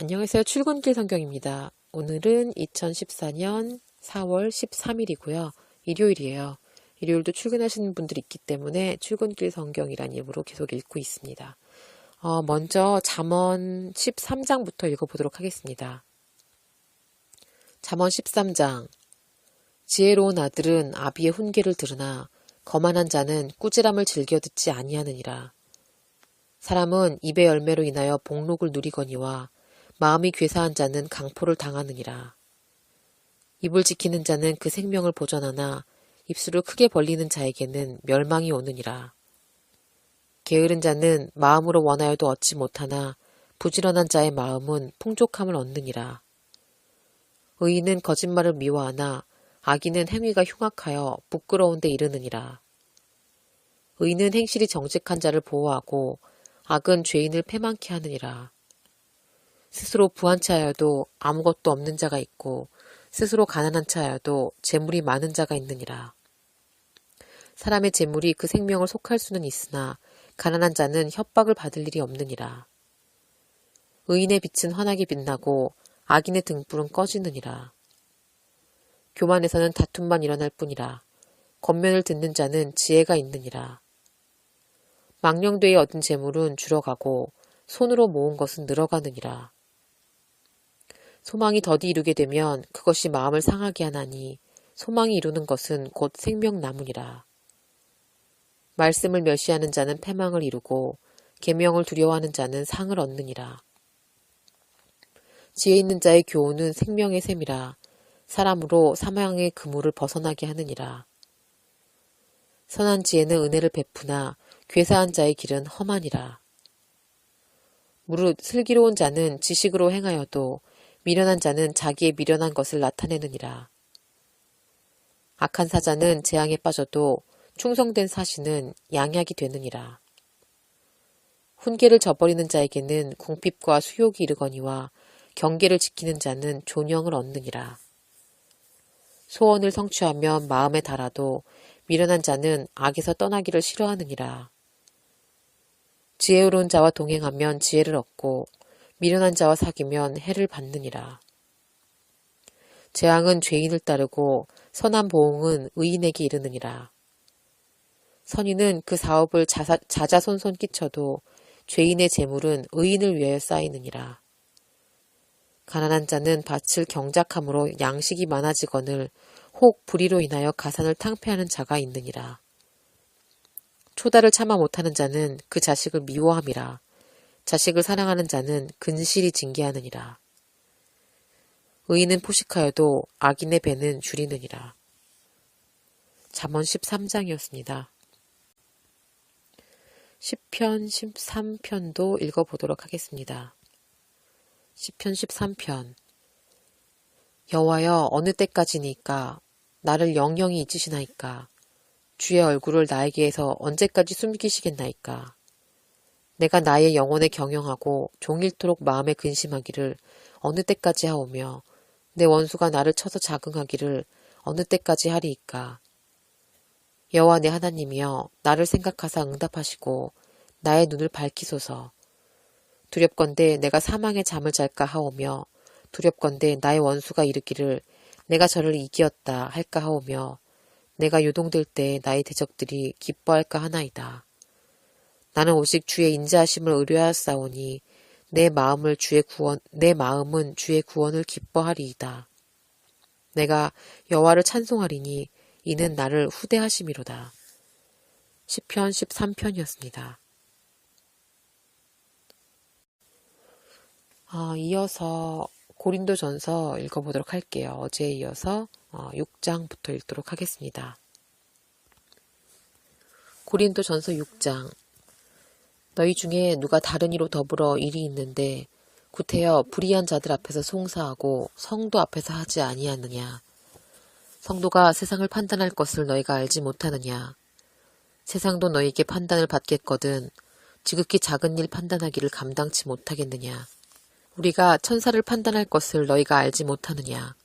안녕하세요. 출근길 성경입니다. 오늘은 2014년 4월 13일이고요. 일요일이에요. 일요일도 출근하시는 분들이 있기 때문에 출근길 성경이란 이름으로 계속 읽고 있습니다. 먼저 잠언 13장부터 읽어보도록 하겠습니다. 잠언 13장. 지혜로운 아들은 아비의 훈계를 들으나 거만한 자는 꾸지람을 즐겨 듣지 아니하느니라. 사람은 입의 열매로 인하여 복록을 누리거니와 마음이 괴사한 자는 강포를 당하느니라. 입을 지키는 자는 그 생명을 보전하나 입술을 크게 벌리는 자에게는 멸망이 오느니라. 게으른 자는 마음으로 원하여도 얻지 못하나 부지런한 자의 마음은 풍족함을 얻느니라. 의인은 거짓말을 미워하나 악인은 행위가 흉악하여 부끄러운 데 이르느니라. 의인은 행실이 정직한 자를 보호하고 악은 죄인을 패망케 하느니라. 스스로 부한 차여도 아무것도 없는 자가 있고 스스로 가난한 차여도 재물이 많은 자가 있느니라. 사람의 재물이 그 생명을 속할 수는 있으나 가난한 자는 협박을 받을 일이 없느니라. 의인의 빛은 환하게 빛나고 악인의 등불은 꺼지느니라. 교만에서는 다툼만 일어날 뿐이라. 권면을 듣는 자는 지혜가 있느니라. 망령되이 얻은 재물은 줄어가고 손으로 모은 것은 늘어가느니라. 소망이 더디 이루게 되면 그것이 마음을 상하게 하나니 소망이 이루는 것은 곧 생명나무니라. 말씀을 멸시하는 자는 패망을 이루고 계명을 두려워하는 자는 상을 얻느니라. 지혜 있는 자의 교훈은 생명의 샘이라. 사람으로 사망의 그물을 벗어나게 하느니라. 선한 지혜는 은혜를 베푸나 괴사한 자의 길은 험하니라. 무릇 슬기로운 자는 지식으로 행하여도 미련한 자는 자기의 미련한 것을 나타내느니라. 악한 사자는 재앙에 빠져도 충성된 사신은 양약이 되느니라. 훈계를 저버리는 자에게는 궁핍과 수욕이 이르거니와 경계를 지키는 자는 존영을 얻느니라. 소원을 성취하면 마음에 달아도 미련한 자는 악에서 떠나기를 싫어하느니라. 지혜로운 자와 동행하면 지혜를 얻고 미련한 자와 사귀면 해를 받느니라. 재앙은 죄인을 따르고 선한 보응은 의인에게 이르느니라. 선인은 그 사업을 자자손손 끼쳐도 죄인의 재물은 의인을 위하여 쌓이느니라. 가난한 자는 밭을 경작함으로 양식이 많아지거늘 혹 불의로 인하여 가산을 탕폐하는 자가 있느니라. 초다를 참아 못하는 자는 그 자식을 미워함이라. 자식을 사랑하는 자는 근실이 징계하느니라. 의인은 포식하여도 악인의 배는 줄이느니라. 잠언 13장이었습니다. 시편 13편도 읽어보도록 하겠습니다. 시편 13편. 여호와여, 어느 때까지니까 나를 영영히 잊으시나이까. 주의 얼굴을 나에게서 언제까지 숨기시겠나이까. 내가 나의 영혼에 경영하고 종일토록 마음에 근심하기를 어느 때까지 하오며 내 원수가 나를 쳐서 자긍하기를 어느 때까지 하리이까. 여호와 내 하나님이여, 나를 생각하사 응답하시고 나의 눈을 밝히소서. 두렵건대 내가 사망의 잠을 잘까 하오며 두렵건대 나의 원수가 이르기를 내가 저를 이기었다 할까 하오며 내가 요동될 때 나의 대적들이 기뻐할까 하나이다. 나는 오직 주의 인자하심을 의뢰하였사오니 내 마음은 주의 구원을 기뻐하리이다. 내가 여호와를 찬송하리니 이는 나를 후대하심이로다. 시편 13편이었습니다. 이어서 고린도전서 읽어보도록 할게요. 어제에 이어서 6장부터 읽도록 하겠습니다. 고린도전서 6장. 너희 중에 누가 다른 이로 더불어 일이 있는데 구태여 불의한 자들 앞에서 송사하고 성도 앞에서 하지 아니하느냐. 성도가 세상을 판단할 것을 너희가 알지 못하느냐. 세상도 너희에게 판단을 받겠거든 지극히 작은 일 판단하기를 감당치 못하겠느냐. 우리가 천사를 판단할 것을 너희가 알지 못하느냐.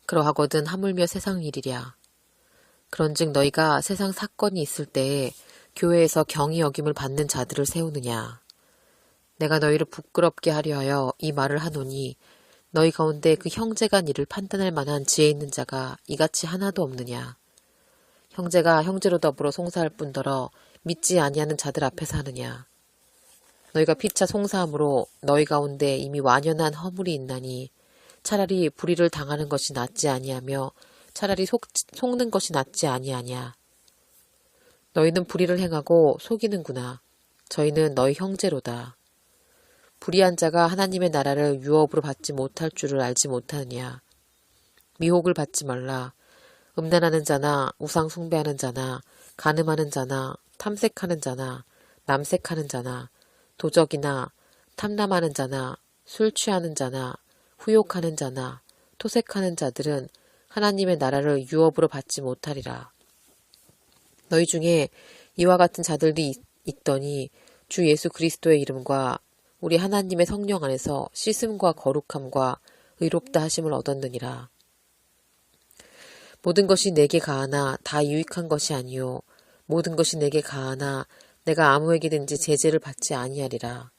그러하거든 하물며 세상 일이랴. 그런즉 너희가 세상 사건이 있을 때에 교회에서 경히 여김을 받는 자들을 세우느냐. 내가 너희를 부끄럽게 하려 하여 이 말을 하노니 너희 가운데 그 형제가 이를 판단할 만한 지혜 있는 자가 이같이 하나도 없느냐. 형제가 형제로 더불어 송사할 뿐더러 믿지 아니하는 자들 앞에서 하느냐. 너희가 피차 송사함으로 너희 가운데 이미 완연한 허물이 있나니 차라리 불의를 당하는 것이 낫지 아니하며 차라리 속는 것이 낫지 아니하냐. 너희는 불의를 행하고 속이는구나. 저희는 너희 형제로다. 불의한 자가 하나님의 나라를 유업으로 받지 못할 줄을 알지 못하느냐. 미혹을 받지 말라. 음란하는 자나 우상 숭배하는 자나 간음하는 자나 탐색하는 자나 남색하는 자나 도적이나 탐남하는 자나 술 취하는 자나 후욕하는 자나 토색하는 자들은 하나님의 나라를 유업으로 받지 못하리라. 너희 중에 이와 같은 자들이 있더니 주 예수 그리스도의 이름과 우리 하나님의 성령 안에서 씻음과 거룩함과 의롭다 하심을 얻었느니라. 모든 것이 내게 가하나 다 유익한 것이 아니요 모든 것이 내게 가하나 내가 아무에게든지 제재를 받지 아니하리라.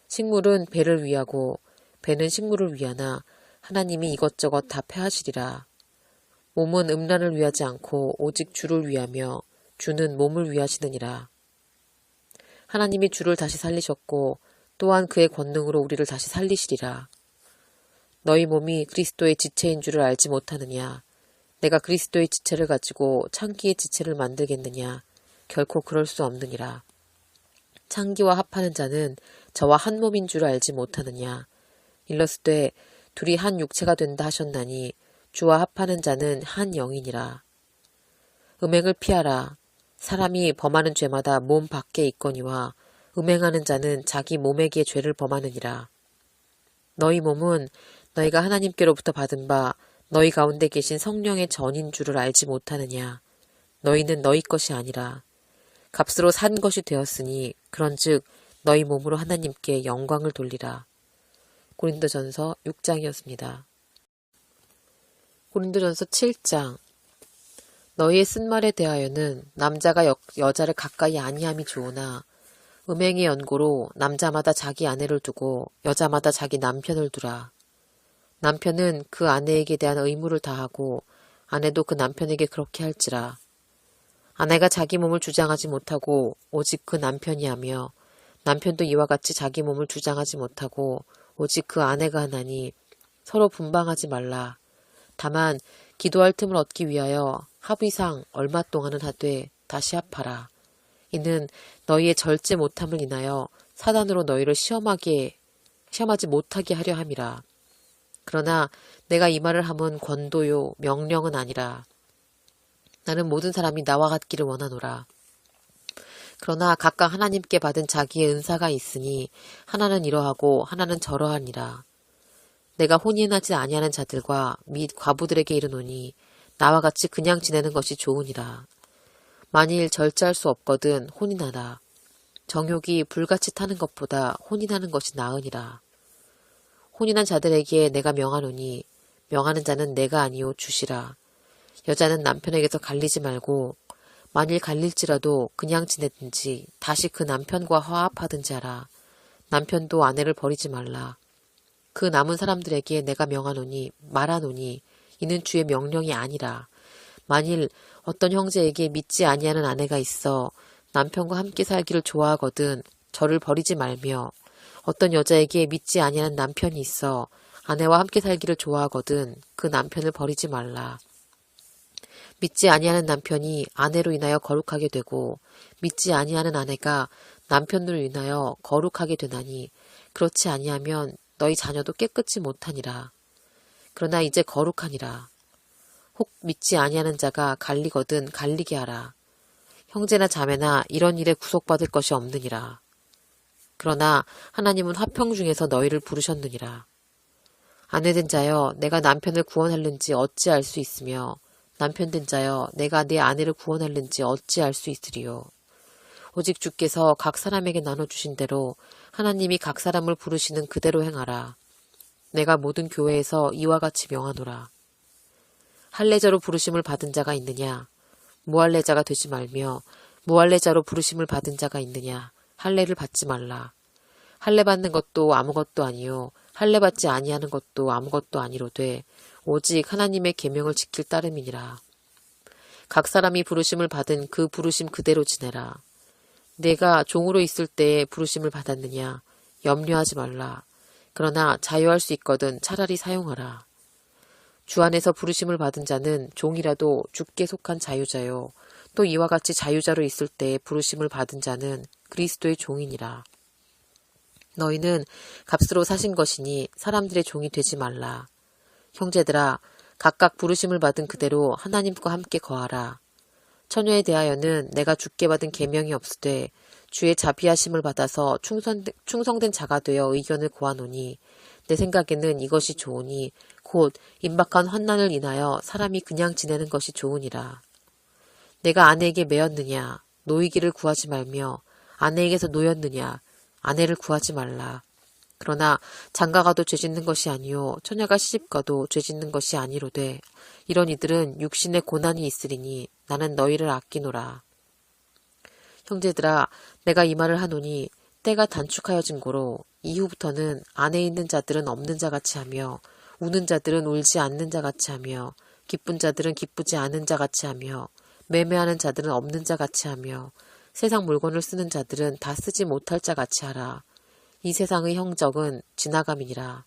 식물은 배를 위하고 배는 식물을 위하나 하나님이 이것저것 다 패하시리라. 몸은 음란을 위하지 않고 오직 주를 위하며 주는 몸을 위하시느니라. 하나님이 주를 다시 살리셨고 또한 그의 권능으로 우리를 다시 살리시리라. 너희 몸이 그리스도의 지체인 줄을 알지 못하느냐. 내가 그리스도의 지체를 가지고 창기의 지체를 만들겠느냐. 결코 그럴 수 없느니라. 창기와 합하는 자는 저와 한 몸인 줄을 알지 못하느냐. 일러스되 둘이 한 육체가 된다 하셨나니 주와 합하는 자는 한 영이니라. 음행을 피하라. 사람이 범하는 죄마다 몸 밖에 있거니와 음행하는 자는 자기 몸에게 죄를 범하느니라. 너희 몸은 너희가 하나님께로부터 받은 바 너희 가운데 계신 성령의 전인 줄을 알지 못하느냐. 너희는 너희 것이 아니라 값으로 산 것이 되었으니 그런즉 너희 몸으로 하나님께 영광을 돌리라. 고린도전서 6장이었습니다. 고린도전서 7장. 너희의 쓴말에 대하여는 남자가 여자를 가까이 아니함이 좋으나 음행의 연고로 남자마다 자기 아내를 두고 여자마다 자기 남편을 두라. 남편은 그 아내에게 대한 의무를 다하고 아내도 그 남편에게 그렇게 할지라. 아내가 자기 몸을 주장하지 못하고 오직 그 남편이 하며 남편도 이와 같이 자기 몸을 주장하지 못하고 오직 그 아내가 하나니 서로 분방하지 말라. 다만 기도할 틈을 얻기 위하여 합의상 얼마 동안은 하되 다시 합하라. 이는 너희의 절제 못함을 인하여 사단으로 너희를 시험하지 못하게 하려 함이라. 그러나 내가 이 말을 함은 권도요 명령은 아니라. 나는 모든 사람이 나와 같기를 원하노라. 그러나 각각 하나님께 받은 자기의 은사가 있으니 하나는 이러하고 하나는 저러하니라. 내가 혼인하지 아니하는 자들과 및 과부들에게 이르노니 나와 같이 그냥 지내는 것이 좋으니라. 만일 절제할 수 없거든 혼인하라. 정욕이 불같이 타는 것보다 혼인하는 것이 나으니라. 혼인한 자들에게 내가 명하노니 명하는 자는 내가 아니요 주시라. 여자는 남편에게서 갈리지 말고 만일 갈릴지라도 그냥 지내든지 다시 그 남편과 화합하든지 하라. 남편도 아내를 버리지 말라. 그 남은 사람들에게 내가 명하노니 말하노니 이는 주의 명령이 아니라. 만일 어떤 형제에게 믿지 아니하는 아내가 있어 남편과 함께 살기를 좋아하거든 저를 버리지 말며 어떤 여자에게 믿지 아니하는 남편이 있어 아내와 함께 살기를 좋아하거든 그 남편을 버리지 말라. 믿지 아니하는 남편이 아내로 인하여 거룩하게 되고 믿지 아니하는 아내가 남편으로 인하여 거룩하게 되나니 그렇지 아니하면 너희 자녀도 깨끗이 못하니라. 그러나 이제 거룩하니라. 혹 믿지 아니하는 자가 갈리거든 갈리게 하라. 형제나 자매나 이런 일에 구속받을 것이 없느니라. 그러나 하나님은 화평 중에서 너희를 부르셨느니라. 아내된 자여 내가 남편을 구원할는지 어찌 알 수 있으며 남편된 자여 내가 내 아내를 구원할는지 어찌 알 수 있으리요. 오직 주께서 각 사람에게 나눠주신 대로 하나님이 각 사람을 부르시는 그대로 행하라. 내가 모든 교회에서 이와 같이 명하노라. 할례자로 부르심을 받은 자가 있느냐? 무할례자가 되지 말며 무할례자로 부르심을 받은 자가 있느냐? 할례를 받지 말라. 할례 받는 것도 아무것도 아니요 할례 받지 아니하는 것도 아무것도 아니로되 오직 하나님의 계명을 지킬 따름이니라. 각 사람이 부르심을 받은 그 부르심 그대로 지내라. 내가 종으로 있을 때에 부르심을 받았느냐? 염려하지 말라. 그러나 자유할 수 있거든 차라리 사용하라. 주 안에서 부르심을 받은 자는 종이라도 주께 속한 자유자요. 또 이와 같이 자유자로 있을 때에 부르심을 받은 자는 그리스도의 종이니라. 너희는 값으로 사신 것이니 사람들의 종이 되지 말라. 형제들아, 각각 부르심을 받은 그대로 하나님과 함께 거하라. 처녀에 대하여는 내가 주께 받은 계명이 없으되 주의 자비하심을 받아서 충성된 자가 되어 의견을 고하노니 내 생각에는 이것이 좋으니 곧 임박한 환난을 인하여 사람이 그냥 지내는 것이 좋으니라. 내가 아내에게 매였느냐 노이기를 구하지 말며 아내에게서 노였느냐 아내를 구하지 말라. 그러나 장가가도 죄짓는 것이 아니요 처녀가 시집가도 죄짓는 것이 아니로되 이런 이들은 육신의 고난이 있으리니 나는 너희를 아끼노라. 형제들아, 내가 이 말을 하노니 때가 단축하여진 고로 이후부터는 안에 있는 자들은 없는 자같이 하며 우는 자들은 울지 않는 자같이 하며 기쁜 자들은 기쁘지 않은 자같이 하며 매매하는 자들은 없는 자같이 하며 세상 물건을 쓰는 자들은 다 쓰지 못할 자같이 하라. 이 세상의 형적은 지나감이니라.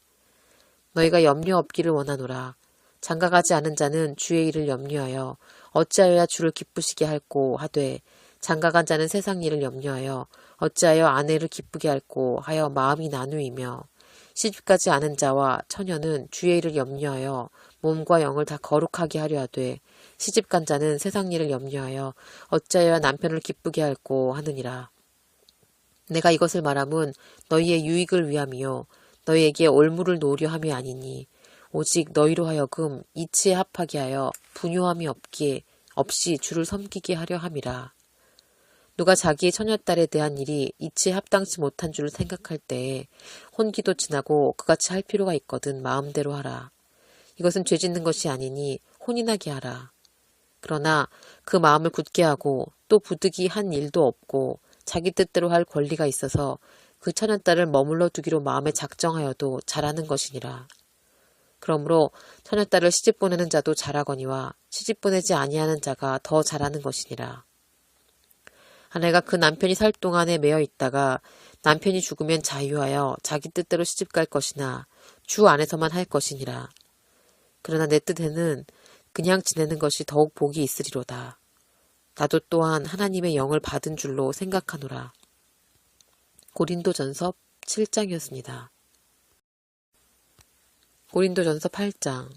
너희가 염려 없기를 원하노라. 장가가지 않은 자는 주의 일을 염려하여 어찌하여야 주를 기쁘시게 할꼬 하되 장가간 자는 세상 일을 염려하여 어찌하여 아내를 기쁘게 할꼬 하여 마음이 나누이며 시집가지 않은 자와 처녀는 주의 일을 염려하여 몸과 영을 다 거룩하게 하려 하되 시집간 자는 세상 일을 염려하여 어찌하여 남편을 기쁘게 할꼬 하느니라. 내가 이것을 말함은 너희의 유익을 위함이요 너희에게 올무를 놓으려 함이 아니니 오직 너희로 하여금 이치에 합하게 하여 분요함이 없이 주를 섬기게 하려 함이라. 누가 자기의 처녀딸에 대한 일이 이치에 합당치 못한 줄을 생각할 때에 혼기도 지나고 그같이 할 필요가 있거든 마음대로 하라. 이것은 죄짓는 것이 아니니 혼인하게 하라. 그러나 그 마음을 굳게 하고 또 부득이 한 일도 없고 자기 뜻대로 할 권리가 있어서 그 처녀딸을 머물러 두기로 마음에 작정하여도 잘하는 것이니라. 그러므로 처녀딸을 시집 보내는 자도 잘하거니와 시집 보내지 아니하는 자가 더 잘하는 것이니라. 아내가 그 남편이 살 동안에 매여 있다가 남편이 죽으면 자유하여 자기 뜻대로 시집 갈 것이나 주 안에서만 할 것이니라. 그러나 내 뜻에는 그냥 지내는 것이 더욱 복이 있으리로다. 나도 또한 하나님의 영을 받은 줄로 생각하노라. 고린도전서 7장이었습니다. 고린도전서 8장.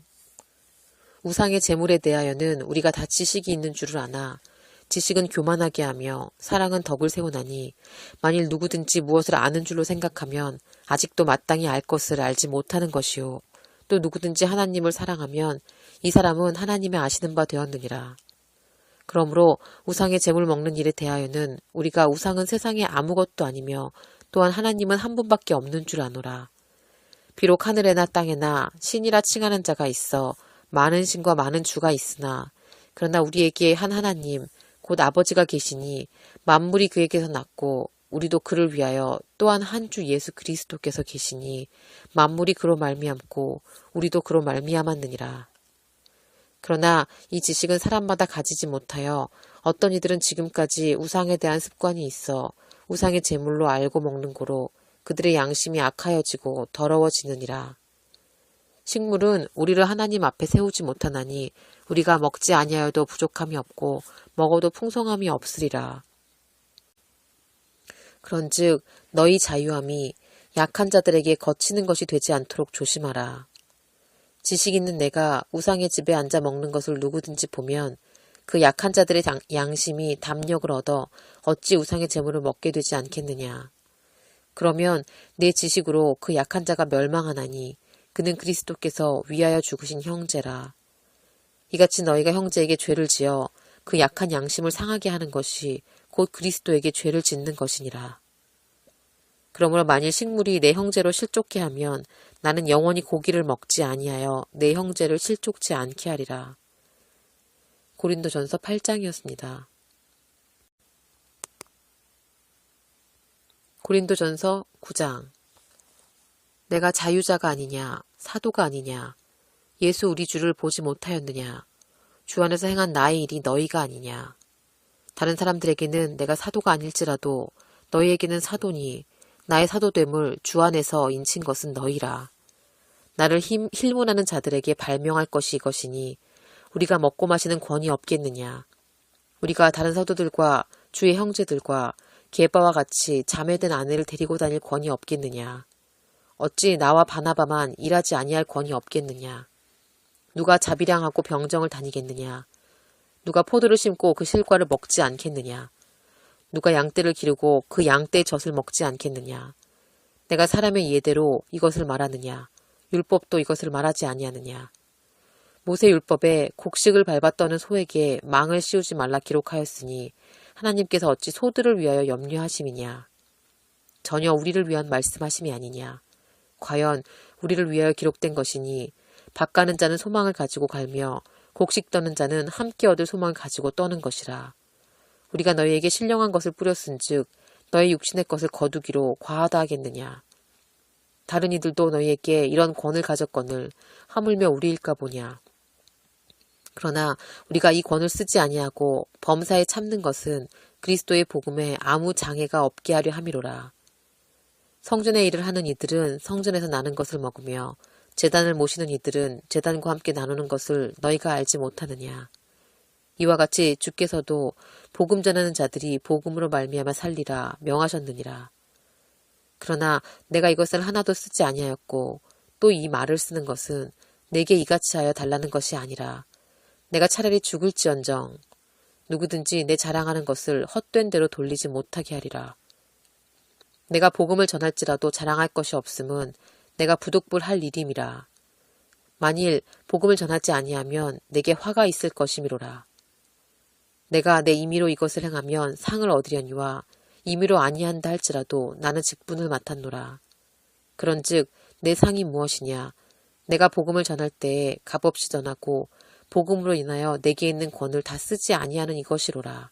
우상의 재물에 대하여는 우리가 다 지식이 있는 줄을 아나 지식은 교만하게 하며 사랑은 덕을 세우나니 만일 누구든지 무엇을 아는 줄로 생각하면 아직도 마땅히 알 것을 알지 못하는 것이요 또 누구든지 하나님을 사랑하면 이 사람은 하나님의 아시는 바 되었느니라. 그러므로 우상의 재물 먹는 일에 대하여는 우리가 우상은 세상에 아무것도 아니며 또한 하나님은 한 분밖에 없는 줄 아노라. 비록 하늘에나 땅에나 신이라 칭하는 자가 있어 많은 신과 많은 주가 있으나 그러나 우리에게 한 하나님 곧 아버지가 계시니 만물이 그에게서 났고 우리도 그를 위하여 또한 한 주 예수 그리스도께서 계시니 만물이 그로 말미암고 우리도 그로 말미암았느니라. 그러나 이 지식은 사람마다 가지지 못하여 어떤 이들은 지금까지 우상에 대한 습관이 있어 우상의 제물로 알고 먹는 고로 그들의 양심이 악하여지고 더러워지느니라. 식물은 우리를 하나님 앞에 세우지 못하나니 우리가 먹지 아니하여도 부족함이 없고 먹어도 풍성함이 없으리라. 그런즉 너희 자유함이 약한 자들에게 거치는 것이 되지 않도록 조심하라. 지식 있는 내가 우상의 집에 앉아 먹는 것을 누구든지 보면 그 약한 자들의 양심이 담력을 얻어 어찌 우상의 재물을 먹게 되지 않겠느냐. 그러면 내 지식으로 그 약한 자가 멸망하나니 그는 그리스도께서 위하여 죽으신 형제라. 이같이 너희가 형제에게 죄를 지어 그 약한 양심을 상하게 하는 것이 곧 그리스도에게 죄를 짓는 것이니라. 그러므로 만일 식물이 내 형제로 실족케 하면 나는 영원히 고기를 먹지 아니하여 내 형제를 실족치 않게 하리라. 고린도전서 8장이었습니다. 고린도전서 9장. 내가 자유자가 아니냐, 사도가 아니냐, 예수 우리 주를 보지 못하였느냐, 주 안에서 행한 나의 일이 너희가 아니냐. 다른 사람들에게는 내가 사도가 아닐지라도 너희에게는 사도니 나의 사도됨을 주 안에서 인친 것은 너희라. 나를 힐문하는 자들에게 발명할 것이 이것이니 우리가 먹고 마시는 권이 없겠느냐. 우리가 다른 사도들과 주의 형제들과 게바와 같이 자매된 아내를 데리고 다닐 권이 없겠느냐. 어찌 나와 바나바만 일하지 아니할 권이 없겠느냐. 누가 자비량하고 병정을 다니겠느냐. 누가 포도를 심고 그 실과를 먹지 않겠느냐. 누가 양떼를 기르고 그 양떼의 젖을 먹지 않겠느냐. 내가 사람의 예대로 이것을 말하느냐. 율법도 이것을 말하지 아니하느냐. 모세 율법에 곡식을 밟아 떠는 소에게 망을 씌우지 말라 기록하였으니 하나님께서 어찌 소들을 위하여 염려하심이냐. 전혀 우리를 위한 말씀하심이 아니냐. 과연 우리를 위하여 기록된 것이니 밥 가는 자는 소망을 가지고 갈며 곡식 떠는 자는 함께 얻을 소망을 가지고 떠는 것이라. 우리가 너희에게 신령한 것을 뿌렸은즉 너희 육신의 것을 거두기로 과하다 하겠느냐. 다른 이들도 너희에게 이런 권을 가졌거늘 하물며 우리일까 보냐. 그러나 우리가 이 권을 쓰지 아니하고 범사에 참는 것은 그리스도의 복음에 아무 장애가 없게 하려 함이로라. 성전의 일을 하는 이들은 성전에서 나는 것을 먹으며 제단을 모시는 이들은 제단과 함께 나누는 것을 너희가 알지 못하느냐. 이와 같이 주께서도 복음 전하는 자들이 복음으로 말미암아 살리라 명하셨느니라. 그러나 내가 이것을 하나도 쓰지 아니하였고 또 이 말을 쓰는 것은 내게 이같이 하여 달라는 것이 아니라 내가 차라리 죽을지언정 누구든지 내 자랑하는 것을 헛된 대로 돌리지 못하게 하리라. 내가 복음을 전할지라도 자랑할 것이 없음은 내가 부득불할 일임이라. 만일 복음을 전하지 아니하면 내게 화가 있을 것이미로라. 내가 내 임의로 이것을 행하면 상을 얻으려니와 임의로 아니한다 할지라도 나는 직분을 맡았노라. 그런즉 내 상이 무엇이냐. 내가 복음을 전할 때에 값없이 전하고 복음으로 인하여 내게 있는 권을 다 쓰지 아니하는 이것이로라.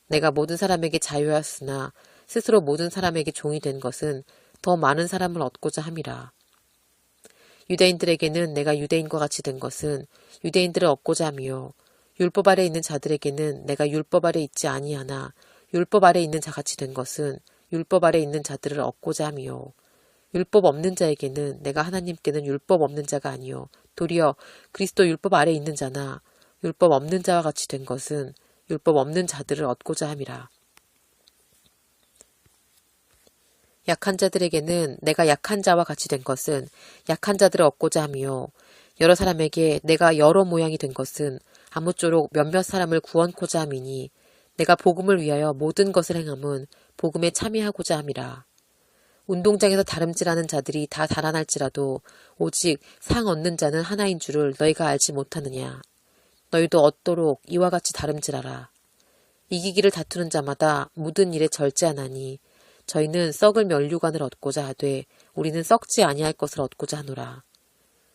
내가 모든 사람에게 자유하였으나 스스로 모든 사람에게 종이 된 것은 더 많은 사람을 얻고자 함이라. 유대인들에게는 내가 유대인과 같이 된 것은 유대인들을 얻고자 함이요. 율법 아래 있는 자들에게는 내가 율법 아래 있지 아니하나 율법 아래 있는 자같이 된 것은 율법 아래 있는 자들을 얻고자 함이요. 율법 없는 자에게는 내가 하나님께는 율법 없는 자가 아니요 도리어 그리스도 율법 아래 있는 자나 율법 없는 자와 같이 된 것은 율법 없는 자들을 얻고자 함이라. 약한 자들에게는 내가 약한 자와 같이 된 것은 약한 자들을 얻고자 함이요 여러 사람에게 내가 여러 모양이 된 것은 아무쪼록 몇몇 사람을 구원코자 함이니 내가 복음을 위하여 모든 것을 행함은 복음에 참여하고자 함이라. 운동장에서 다름질하는 자들이 다 달아날지라도 오직 상 얻는 자는 하나인 줄을 너희가 알지 못하느냐. 너희도 얻도록 이와 같이 다름질하라. 이기기를 다투는 자마다 묻은 일에 절제하나니 저희는 썩을 면류관을 얻고자 하되 우리는 썩지 아니할 것을 얻고자 하노라.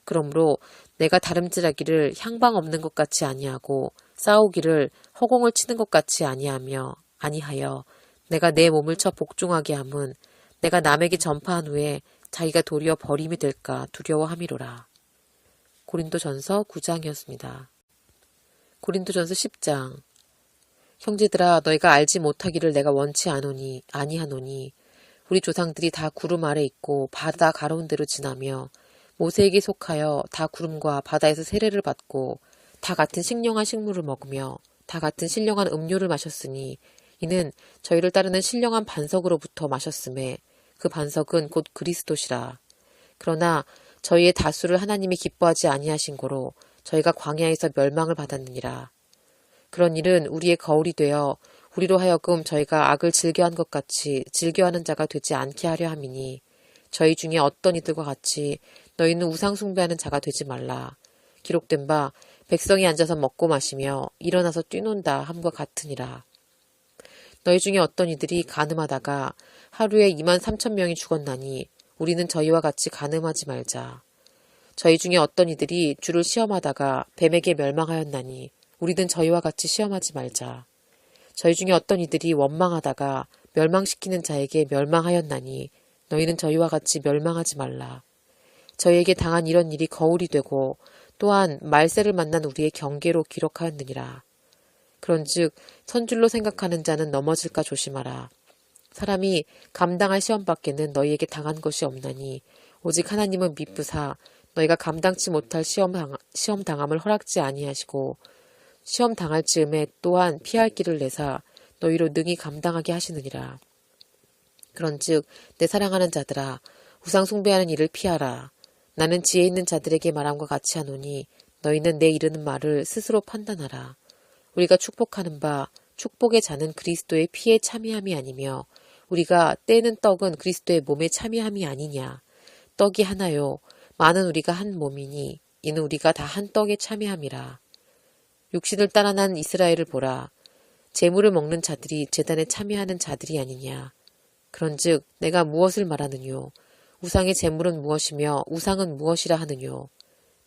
그러므로 내가 다름질하기를 향방 없는 것 같이 아니하고 싸우기를 허공을 치는 것 같이 아니하여 내가 내 몸을 쳐 복종하게 함은 내가 남에게 전파한 후에 자기가 도리어 버림이 될까 두려워함이로라. 고린도전서 9장이었습니다. 고린도전서 10장. 형제들아 너희가 알지 못하기를 내가 원치 아니하노니 우리 조상들이 다 구름 아래 있고 바다 가로운대로 지나며 모세에게 속하여 다 구름과 바다에서 세례를 받고 다 같은 신령한 식물을 먹으며 다 같은 신령한 음료를 마셨으니 이는 저희를 따르는 신령한 반석으로부터 마셨음에 그 반석은 곧 그리스도시라. 그러나 저희의 다수를 하나님이 기뻐하지 아니하신 고로 저희가 광야에서 멸망을 받았느니라. 그런 일은 우리의 거울이 되어 우리로 하여금 저희가 악을 즐겨한 것 같이 즐겨하는 자가 되지 않게 하려 함이니 저희 중에 어떤 이들과 같이 너희는 우상 숭배하는 자가 되지 말라. 기록된 바 백성이 앉아서 먹고 마시며 일어나서 뛰논다 함과 같으니라. 너희 중에 어떤 이들이 간음하다가 하루에 23,000명이 죽었나니 우리는 저희와 같이 간음하지 말자. 저희 중에 어떤 이들이 주를 시험하다가 뱀에게 멸망하였나니 우리는 저희와 같이 시험하지 말자. 저희 중에 어떤 이들이 원망하다가 멸망시키는 자에게 멸망하였나니 너희는 저희와 같이 멸망하지 말라. 저희에게 당한 이런 일이 거울이 되고 또한 말세를 만난 우리의 경계로 기록하였느니라. 그런즉 선줄로 생각하는 자는 넘어질까 조심하라. 사람이 감당할 시험 밖에는 너희에게 당한 것이 없나니 오직 하나님은 미쁘사 너희가 감당치 못할 시험 당함을 허락지 아니하시고 시험 당할 즈음에 또한 피할 길을 내사 너희로 능히 감당하게 하시느니라. 그런즉 내 사랑하는 자들아 우상 숭배하는 일을 피하라. 나는 지혜 있는 자들에게 말함과 같이 하노니 너희는 내 이르는 말을 스스로 판단하라. 우리가 축복하는 바 축복의 자는 그리스도의 피에 참여함이 아니며 우리가 떼는 떡은 그리스도의 몸에 참여함이 아니냐. 떡이 하나요 많은 우리가 한 몸이니 이는 우리가 다 한 떡에 참여함이라. 육신을 따라 난 이스라엘을 보라. 제물을 먹는 자들이 제단에 참여하는 자들이 아니냐. 그런즉 내가 무엇을 말하느뇨. 우상의 제물은 무엇이며 우상은 무엇이라 하느뇨.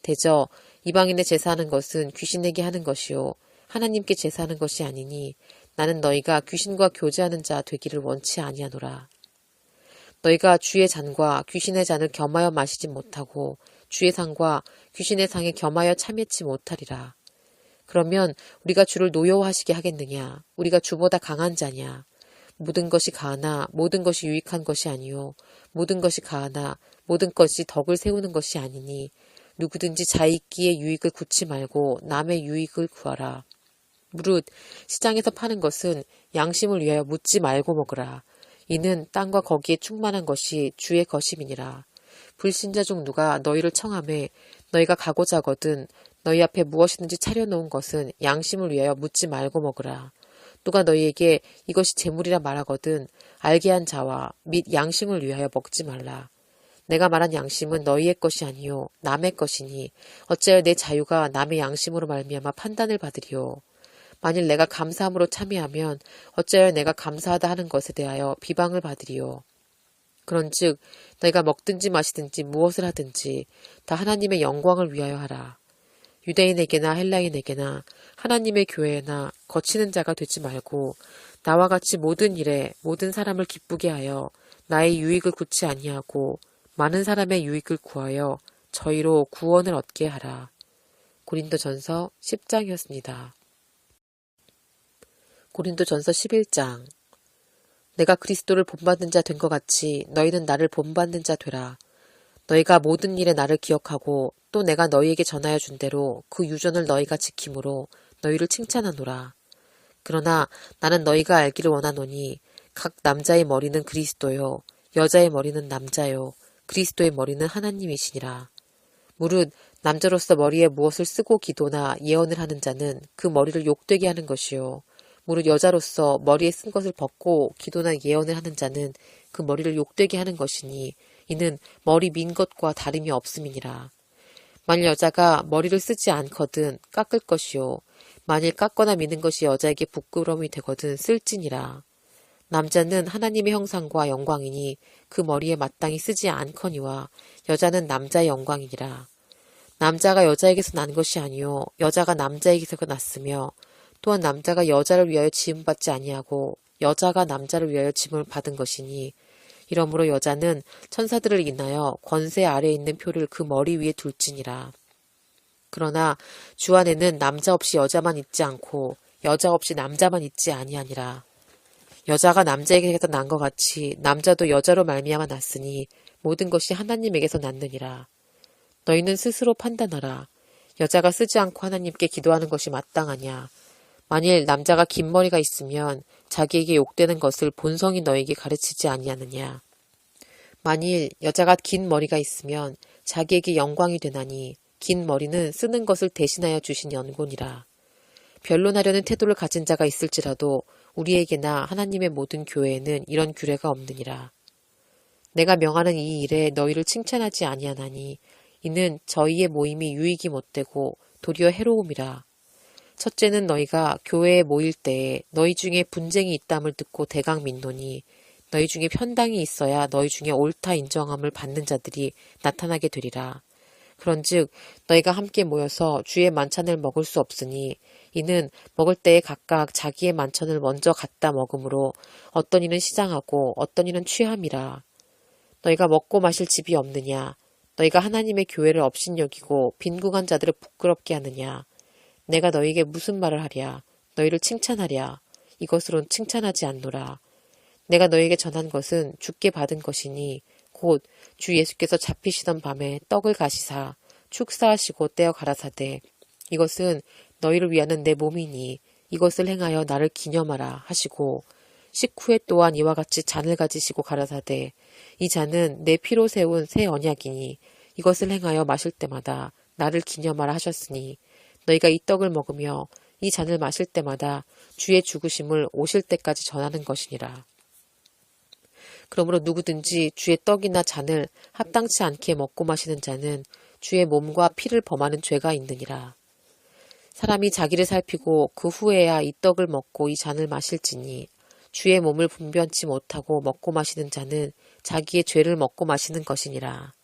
대저 이방인의 제사하는 것은 귀신에게 하는 것이요 하나님께 제사하는 것이 아니니 나는 너희가 귀신과 교제하는 자 되기를 원치 아니하노라. 너희가 주의 잔과 귀신의 잔을 겸하여 마시지 못하고 주의 상과 귀신의 상에 겸하여 참여치 못하리라. 그러면 우리가 주를 노여워하시게 하겠느냐. 우리가 주보다 강한 자냐. 모든 것이 가하나 모든 것이 유익한 것이 아니요 모든 것이 가하나 모든 것이 덕을 세우는 것이 아니니 누구든지 자익기에 유익을 구치 말고 남의 유익을 구하라. 무릇 시장에서 파는 것은 양심을 위하여 묻지 말고 먹으라. 이는 땅과 거기에 충만한 것이 주의 것임이니라. 불신자 중 누가 너희를 청하매 너희가 가고자 하거든 너희 앞에 무엇이든지 차려놓은 것은 양심을 위하여 묻지 말고 먹으라. 누가 너희에게 이것이 재물이라 말하거든 알게 한 자와 및 양심을 위하여 먹지 말라. 내가 말한 양심은 너희의 것이 아니요 남의 것이니 어찌하여 내 자유가 남의 양심으로 말미암아 판단을 받으리요. 만일 내가 감사함으로 참여하면 어찌하여 내가 감사하다 하는 것에 대하여 비방을 받으리요. 그런즉 너희가 먹든지 마시든지 무엇을 하든지 다 하나님의 영광을 위하여 하라. 유대인에게나 헬라인에게나 하나님의 교회나 거치는 자가 되지 말고 나와 같이 모든 일에 모든 사람을 기쁘게 하여 나의 유익을 구치 아니하고 많은 사람의 유익을 구하여 저희로 구원을 얻게 하라. 고린도전서 10장이었습니다. 고린도전서 11장. 내가 그리스도를 본받는 자 된 것 같이 너희는 나를 본받는 자 되라. 너희가 모든 일에 나를 기억하고 또 내가 너희에게 전하여 준 대로 그 유전을 너희가 지킴으로 너희를 칭찬하노라. 그러나 나는 너희가 알기를 원하노니 각 남자의 머리는 그리스도요 여자의 머리는 남자요 그리스도의 머리는 하나님이시니라. 무릇 남자로서 머리에 무엇을 쓰고 기도나 예언을 하는 자는 그 머리를 욕되게 하는 것이요 무릇 여자로서 머리에 쓴 것을 벗고 기도나 예언을 하는 자는 그 머리를 욕되게 하는 것이니 이는 머리 민 것과 다름이 없음이니라. 만일 여자가 머리를 쓰지 않거든 깎을 것이요 만일 깎거나 미는 것이 여자에게 부끄러움이 되거든 쓸지니라. 남자는 하나님의 형상과 영광이니 그 머리에 마땅히 쓰지 않거니와 여자는 남자의 영광이니라. 남자가 여자에게서 난 것이 아니요 여자가 남자에게서 났으며 또한 남자가 여자를 위하여 지음받지 아니하고 여자가 남자를 위하여 지음을 받은 것이니 이러므로 여자는 천사들을 인하여 권세 아래에 있는 표를 그 머리 위에 둘지니라. 그러나 주 안에는 남자 없이 여자만 있지 않고 여자 없이 남자만 있지 아니하니라. 여자가 남자에게서 난 것 같이 남자도 여자로 말미암아 났으니 모든 것이 하나님에게서 났느니라. 너희는 스스로 판단하라. 여자가 쓰지 않고 하나님께 기도하는 것이 마땅하냐. 만일 남자가 긴 머리가 있으면 자기에게 욕되는 것을 본성이 너에게 가르치지 아니하느냐. 만일 여자가 긴 머리가 있으면 자기에게 영광이 되나니 긴 머리는 쓰는 것을 대신하여 주신 연고니라. 변론하려는 태도를 가진 자가 있을지라도 우리에게나 하나님의 모든 교회에는 이런 규례가 없느니라. 내가 명하는 이 일에 너희를 칭찬하지 아니하나니 이는 저희의 모임이 유익이 못되고 도리어 해로움이라. 첫째는 너희가 교회에 모일 때에 너희 중에 분쟁이 있담을 듣고 대강 민노니 너희 중에 편당이 있어야 너희 중에 옳다 인정함을 받는 자들이 나타나게 되리라. 그런즉 너희가 함께 모여서 주의 만찬을 먹을 수 없으니 이는 먹을 때에 각각 자기의 만천을 먼저 갖다 먹으므로 어떤 이는 시장하고 어떤 이는 취함이라. 너희가 먹고 마실 집이 없느냐? 너희가 하나님의 교회를 업신여기고 빈궁한 자들을 부끄럽게 하느냐? 내가 너희에게 무슨 말을 하랴? 너희를 칭찬하랴? 이것으론 칭찬하지 않노라. 내가 너희에게 전한 것은 주께 받은 것이니 곧 주 예수께서 잡히시던 밤에 떡을 가시사 축사하시고 떼어 가라사대 이것은 너희를 위하는 내 몸이니 이것을 행하여 나를 기념하라 하시고 식후에 또한 이와 같이 잔을 가지시고 가라사대 이 잔은 내 피로 세운 새 언약이니 이것을 행하여 마실 때마다 나를 기념하라 하셨으니 너희가 이 떡을 먹으며 이 잔을 마실 때마다 주의 죽으심을 오실 때까지 전하는 것이니라. 그러므로 누구든지 주의 떡이나 잔을 합당치 않게 먹고 마시는 자는 주의 몸과 피를 범하는 죄가 있느니라. 사람이 자기를 살피고 그 후에야 이 떡을 먹고 이 잔을 마실지니 주의 몸을 분변치 못하고 먹고 마시는 자는 자기의 죄를 먹고 마시는 것이니라.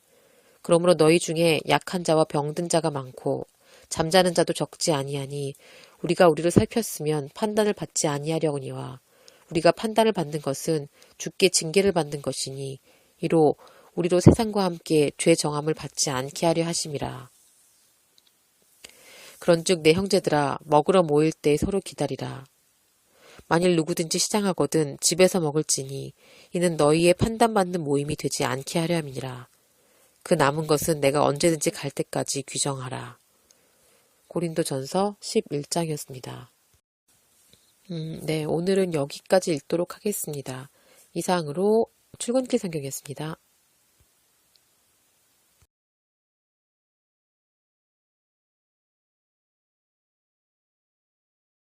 그러므로 너희 중에 약한 자와 병든 자가 많고 잠자는 자도 적지 아니하니 우리가 우리를 살폈으면 판단을 받지 아니하려거니와 우리가 판단을 받는 것은 주께 징계를 받는 것이니 이로 우리도 세상과 함께 죄 정함을 받지 않게 하려 하심이라. 그런즉 내 형제들아 먹으러 모일 때 서로 기다리라. 만일 누구든지 시장하거든 집에서 먹을지니 이는 너희의 판단받는 모임이 되지 않게 하려 함이니라. 그 남은 것은 내가 언제든지 갈 때까지 규정하라. 고린도전서 11장이었습니다. 네, 오늘은 여기까지 읽도록 하겠습니다. 이상으로 출근길 성경이었습니다.